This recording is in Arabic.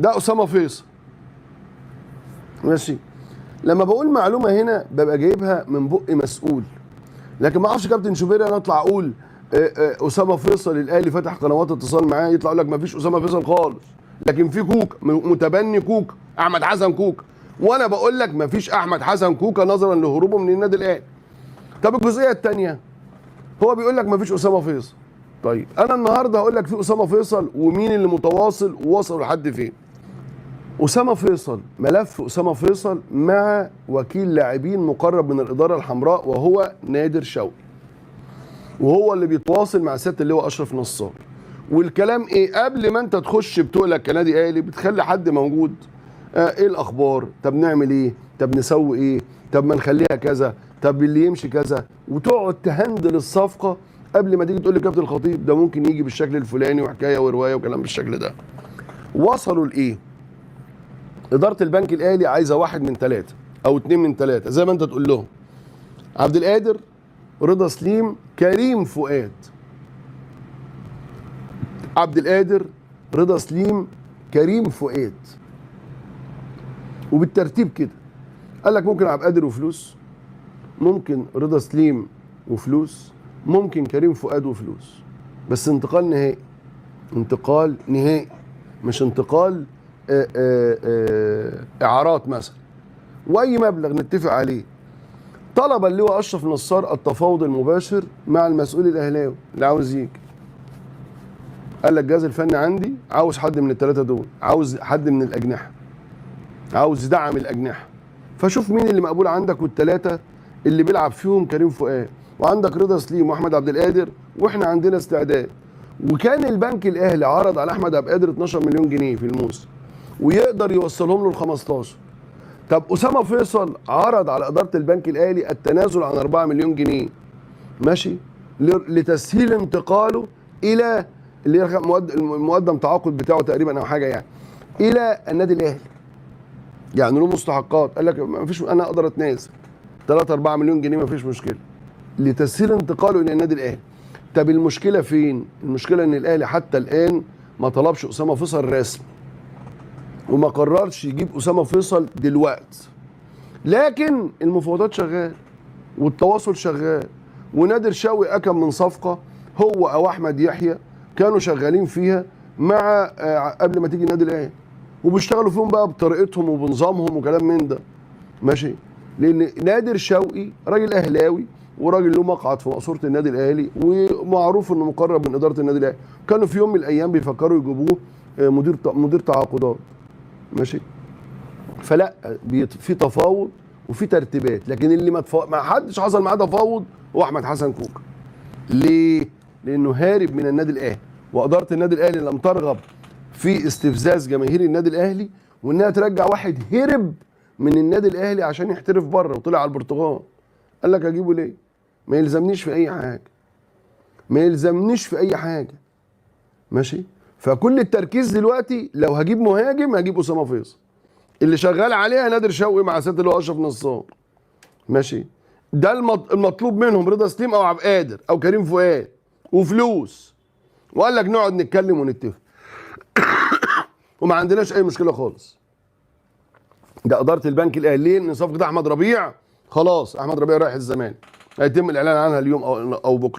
ده اسامه فيصل. ماشي. لما بقول معلومه هنا ببقى جايبها من بق مسؤول، لكن ما اعرفش كابتن شوبير انا اطلع اقول اسامه فيصل الاهلي فتح قنوات اتصال معاه، يطلع يقول لك ما فيش اسامه فيصل خالص، لكن في كوكا متبني كوكا، احمد حسن كوكا، وانا بقول لك ما فيش احمد حسن كوكا نظرا لهروبه من النادي الاهلي. طب الجزئيه الثانيه، هو بيقول لك ما فيش اسامه فيصل. طيب انا النهارده هقول لك في اسامه فيصل ومين اللي متواصل ووصل لحد فين. اسامه فيصل، ملف اسامه فيصل مع وكيل لاعبين مقرب من الاداره الحمراء وهو نادر شوقي، وهو اللي بيتواصل مع سياده اللواء اشرف نصار. والكلام ايه؟ قبل ما انت تخش بتقلك كنادي اهلي بتخلي حد موجود، ايه الاخبار؟ طب نعمل ايه؟ طب نسوي ايه؟ طب ما نخليها كذا؟ طب اللي يمشي كذا؟ وتقعد تهندل الصفقه قبل ما تيجي تقول لي كابتن الخطيب ده ممكن يجي بالشكل الفلاني وحكايه وروايه وكلام بالشكل ده. وصلوا لايه؟ اداره البنك الاهلي عايزه 1 من 3 او 2 من 3 زي ما انت تقول لهم. عبد القادر، رضا سليم، كريم فؤاد. عبد القادر، رضا سليم، كريم فؤاد، وبالترتيب كده. قال لك ممكن عبد القادر وفلوس، ممكن رضا سليم وفلوس، ممكن كريم فؤاد وفلوس، بس انتقال نهائي. انتقال نهائي، مش انتقال اعارات مثلا، واي مبلغ نتفق عليه. طلب اللواء اشرف نصار التفاوض المباشر مع المسؤول الاهلاوي اللي عاوز يجي. قال لك الجهاز الفني عندي عاوز حد من الثلاثه دول، عاوز حد من الاجنحه، عاوز دعم الاجنحه، فشوف مين اللي مقبول عندك، والثلاثه اللي بيلعب فيهم كريم فؤاد، وعندك رضا سليم واحمد عبد القادر، واحنا عندنا استعداد. وكان البنك الاهلي عرض على احمد عبد القادر 12 مليون جنيه في الموسم، ويقدر يوصلهم له ل 15. طب اسامه فيصل عرض على اداره البنك الاهلي التنازل عن 4 مليون جنيه، ماشي، لتسهيل انتقاله الى اللي هي المقدم تعاقد بتاعه تقريبا او حاجه يعني، الى النادي الاهلي. يعني له مستحقات، قال لك ما فيش، انا اقدر اتنازل 3 4 مليون جنيه ما فيش مشكله، لتسهيل انتقاله الى النادي الاهلي. طب المشكله فين؟ المشكله ان الاهلي حتى الان ما طلبش اسامه فيصل رسمي، وما قررش يجيب اسامه فيصل دلوقتي، لكن المفاوضات شغال والتواصل شغال، ونادر شوقي اكم من صفقه هو او احمد يحيى كانوا شغالين فيها مع قبل ما تيجي النادي الاهلي، وبيشتغلوا فيهم بقى بطريقتهم وبنظامهم وكلام من ده، ماشي. لان نادر شوقي راجل اهلاوي وراجل له مقعد في مقصوره النادي الاهلي، ومعروف انه مقرب من اداره النادي الاهلي. كانوا في يوم من الايام بيفكروا يجيبوه مدير تعاقدات، ماشي. فلا، في تفاوض وفي ترتيبات، لكن اللي ما حدش حصل معاه تفاوض هو احمد حسن كوكا. ليه؟ لانه هارب من النادي الاهلي، واداره النادي الاهلي لم ترغب في استفزاز جماهير النادي الاهلي وانها ترجع واحد هرب من النادي الاهلي عشان يحترف بره وطلع على البرتغال. قال لك اجيبه ليه؟ ما يلزمنيش في اي حاجه، ما يلزمنيش في اي حاجه، ماشي. فكل التركيز دلوقتي لو هجيب مهاجم هجيب اسامه فيصل، اللي شغال عليها نادر شوقي مع سياده اللواء اشرف نصار، ماشي. ده المطلوب منهم، رضا سليم او عبد القادر او كريم فؤاد، وفلوس. وقال لك نقعد نتكلم ونتفق وما عندناش اي مشكله خالص. ده اداره البنك الاهلي ان صفقه احمد ربيع خلاص، احمد ربيع رايح الزمالك، هيتم الاعلان عنها اليوم او بكره.